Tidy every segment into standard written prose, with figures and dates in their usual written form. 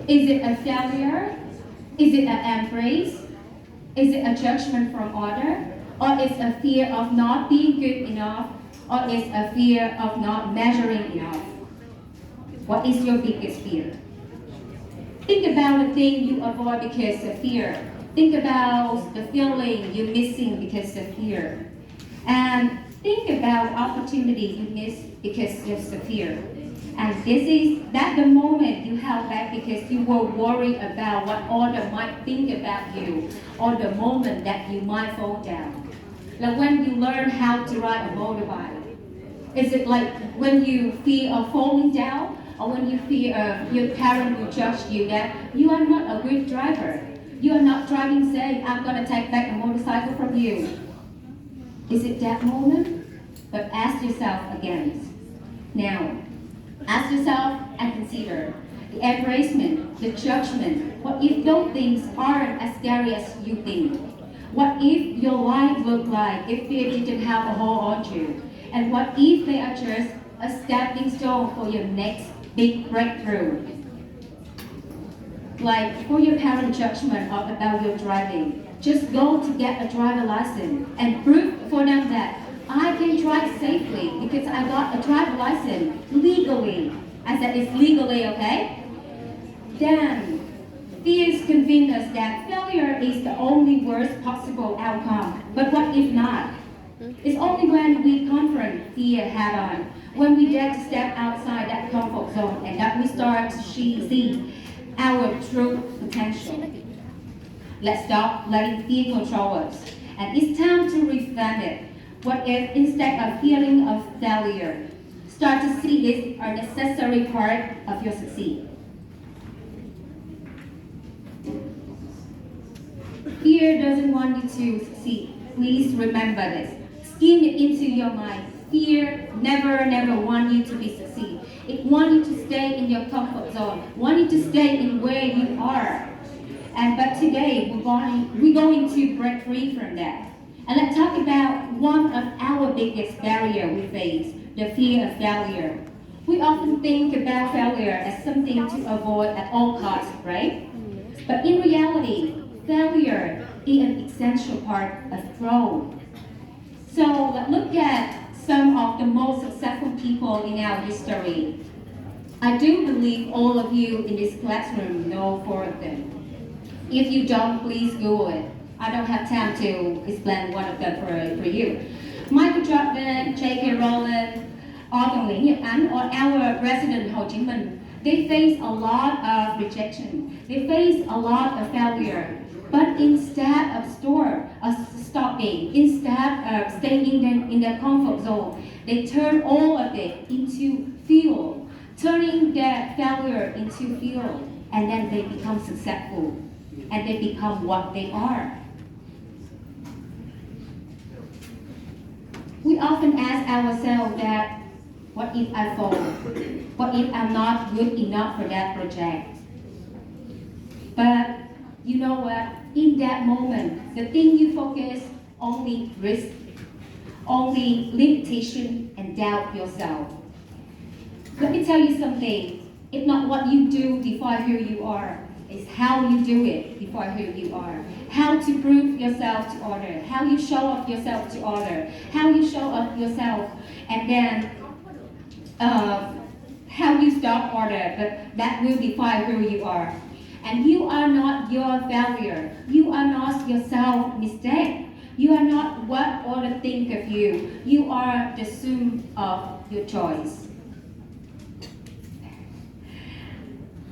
Is it a failure? Is it an embrace? Is it a judgment from other? Or is a fear of not being good enough? Or is a fear of not measuring enough? What is your biggest fear? Think about the thing you avoid because of fear. Think about the feeling you're missing because of fear. And think about opportunity you miss because of the fear. And this is that the moment you held back because you were worried about what others might think about you, or the moment that you might fall down. Like when you learn how to ride a motorbike. Is it like when you fear of falling down, or when you fear of your parent will judge you that you are not a good driver? You are not driving safe. I'm gonna take back the motorcycle from you. Is it that moment? But ask yourself again. Now, ask yourself and consider the embracement, the judgment. What if those things aren't as scary as you think? What if your life looked like if fear didn't have a hold on you? And what if they are just a stepping stone for your next big breakthrough? Like for your parent judgment about your driving, just go to get a driver license and prove for them that I can drive safely because I got a driver license legally. I said it's legally, okay? Then fears convince us that failure is the only worst possible outcome. But what if not? It's only when we confront fear head on, when we dare to step outside that comfort zone, and that we start to see our true potential. Let's stop letting fear control us. And it's time to reframe it. What if instead of feeling of failure, start to see it as a necessary part of your succeed? Fear doesn't want you to succeed. Please remember this. Skin it into your mind. Fear never want you to be succeed. It wants you to stay in your comfort zone. Want you to stay in where you are. But today we're going to break free from that. And let's talk about one of our biggest barriers we face, the fear of failure. We often think about failure as something to avoid at all costs, right? But in reality, failure is an essential part of growth. So let's look at some of the most successful people in our history. I do believe all of you in this classroom know 4 of them. If you don't, please Google it. I don't have time to explain one of them for you. Michael Jordan, J.K. Rowling, Ông Nguyễn Nhật Ánh, or our President Ho Chi Minh, they face a lot of rejection. They face a lot of failure. But instead of stopping, instead of staying in their comfort zone, they turn all of it into fuel, turning their failure into fuel, and then they become successful, and they become what they are. We often ask ourselves that, what if I fall? What if I'm not good enough for that project? But you know what? In that moment, the thing you focus only risk, only limitation, and doubt yourself. Let me tell you something. It's not what you do before who you are. It's how you do it before who you are. How to prove yourself to others. How you show up yourself to others. How you show up yourself, and then how you stop others. But that will define who you are. And you are not your failure. You are not your self-mistake. You are not what others think of you. You are the sum of your choice.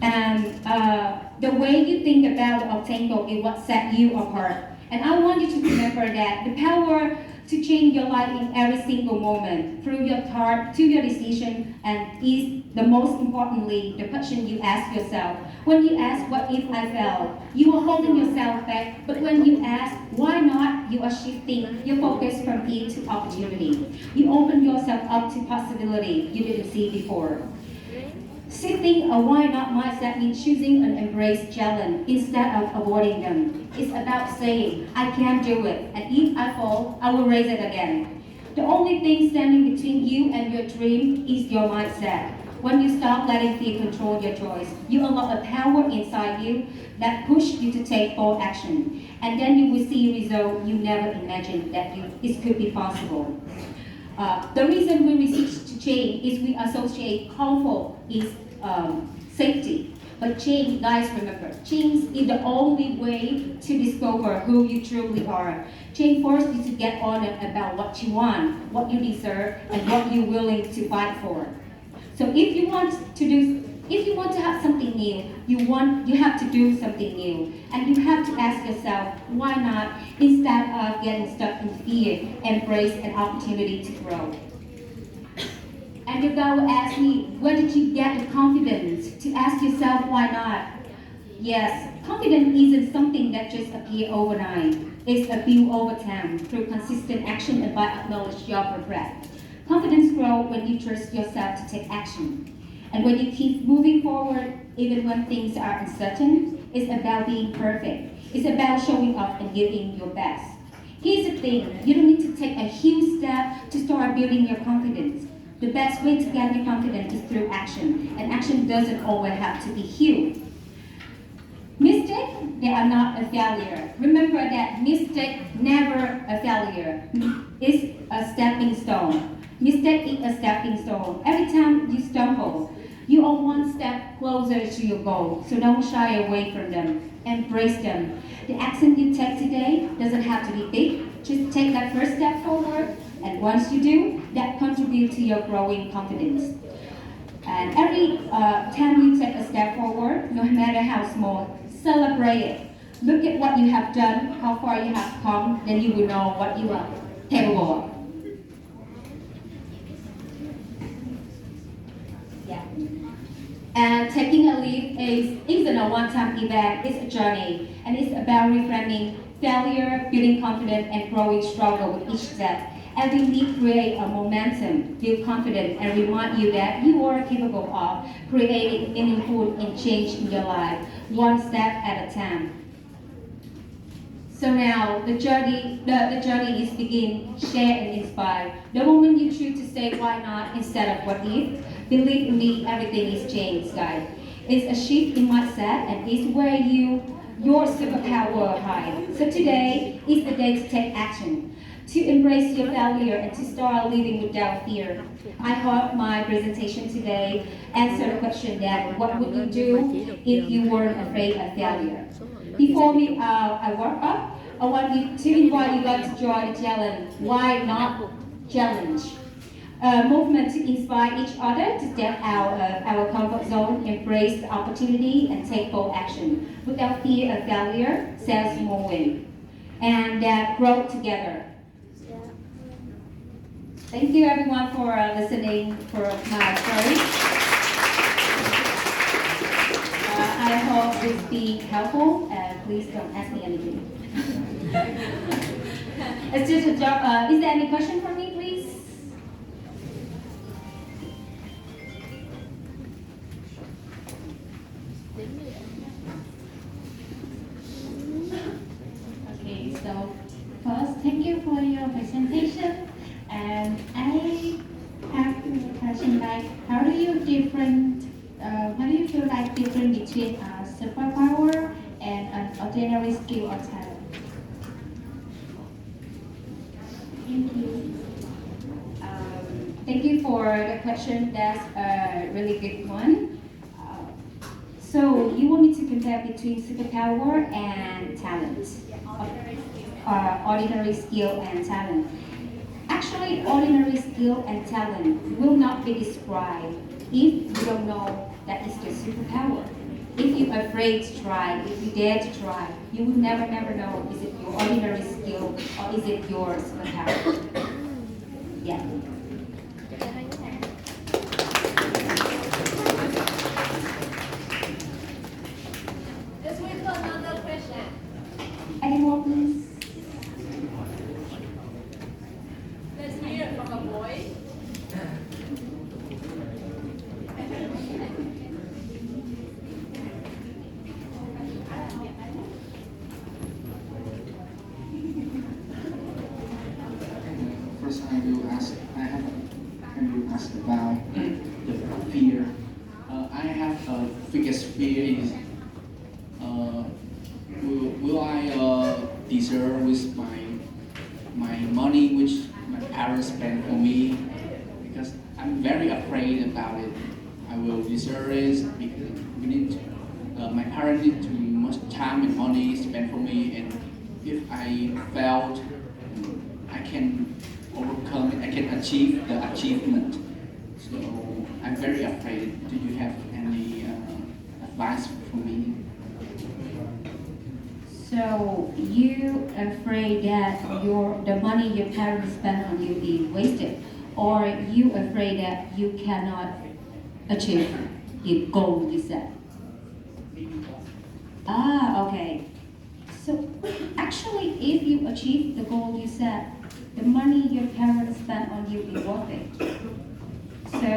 And the way you think about the obstacle is what sets you apart. And I want you to remember that the power to change your life in every single moment through your thought, to your decision, and is the most importantly the question you ask yourself. When you ask, what if I fail? You are holding yourself back, but when you ask, why not? You are shifting your focus from fear to opportunity. You open yourself up to possibility you didn't see before. Shifting a why not mindset means choosing an embrace challenge instead of avoiding them. It's about saying, I can do it, and if I fall, I will raise it again. The only thing standing between you and your dream is your mindset. When you stop letting fear control your choice, you unlock a power inside you that pushes you to take bold action. And then you will see a result you never imagined that it could be possible. The reason we resist to change is we associate comfort is safety. But change, guys, remember, change is the only way to discover who you truly are. Change forces you to get honest about what you want, what you deserve, and what you're willing to fight for. So if you want to have something new, you have to do something new. And you have to ask yourself, why not? Instead of getting stuck in fear, embrace an opportunity to grow. And you guys will ask me, where did you get the confidence to ask yourself why not? Yes, confidence isn't something that just appears overnight. It's a built over time through consistent action and by acknowledging your progress. Confidence grows when you trust yourself to take action. And when you keep moving forward, even when things are uncertain, it's about being perfect. It's about showing up and giving your best. Here's the thing, you don't need to take a huge step to start building your confidence. The best way to get your confidence is through action, and action doesn't always have to be huge. Mistakes, they are not a failure. Remember that mistake never a failure. It's a stepping stone. Mistake is a stepping stone. Every time you stumble, you are one step closer to your goal. So don't shy away from them. Embrace them. The action you take today doesn't have to be big. Just take that first step forward. And once you do, that contributes to your growing confidence. And every time you take a step forward, no matter how small, celebrate it. Look at what you have done, how far you have come, then you will know what you are capable of. Yeah. And taking a leap isn't a one-time event, it's a journey. And it's about reframing failure, building confidence, and growing stronger with each step. Every leap creates a momentum, build confidence, and remind you that you are capable of creating meaningful and change in your life, one step at a time. So now the journey is begin, share and inspire. The moment you choose to say why not instead of what if, believe me, everything is changed, guys. It's a shift in mindset and it's where your superpower hides. So today is the day to take action, to embrace your failure and to start living without fear. I hope my presentation today answered the question that what would you do if you weren't afraid of failure? Before I wrap up, I want to invite you guys to join the challenge. Why not challenge? A movement to inspire each other to step out of our comfort zone, embrace the opportunity, and take bold action. Without fear of failure, sales more win. And that grow together. Thank you everyone for listening for my story. I hope this be helpful and please don't ask me anything. It's just a job. Is there any question for me, please? Okay, so first, thank you for your presentation. And I have a question like, how do you feel like different between a superpower and an ordinary skill or talent? Thank you. Thank you for the question. That's a really good one. So you want me to compare between superpower and talent? Ordinary skill and talent. Actually, ordinary skill and talent will not be described if you don't know that it's your superpower. If you're afraid to try, if you dare to try, you will never know is it your ordinary skill or is it your superpower. Yeah. Let's wait for another question. Any more, please? Let's hear it from a boy. First, I biggest fear is, will I deserve with my money which my parents spend for me? Because I'm very afraid about it. I will deserve it because we need my parents need too much time and money spent for me, and if I failed, I can overcome it. I can achieve the achievement. So I'm very afraid. Do you have any advice for me? So you afraid that the money your parents spend on you be wasted, or you afraid that you cannot achieve the goal you set? Ah, okay. So actually, if you achieve the goal you set, the money your parents spent on you is worth it. So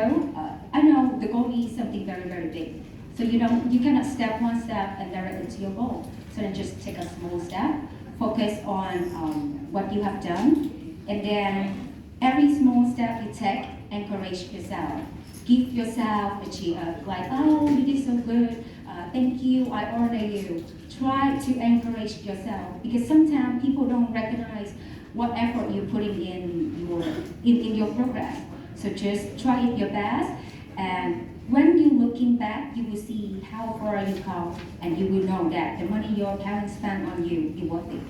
I know the goal is something very very big. So you cannot step one step and directly to your goal. So then just take a small step, focus on what you have done, and then every small step you take, encourage yourself. Give yourself a cheer up, like, oh, you did so good, thank you, I honor you. Try to encourage yourself because sometimes people don't recognize what effort you're putting in your progress. So just try it your best, and when you're looking back, you will see how far you come, and you will know that the money your parents spent on you is worth it.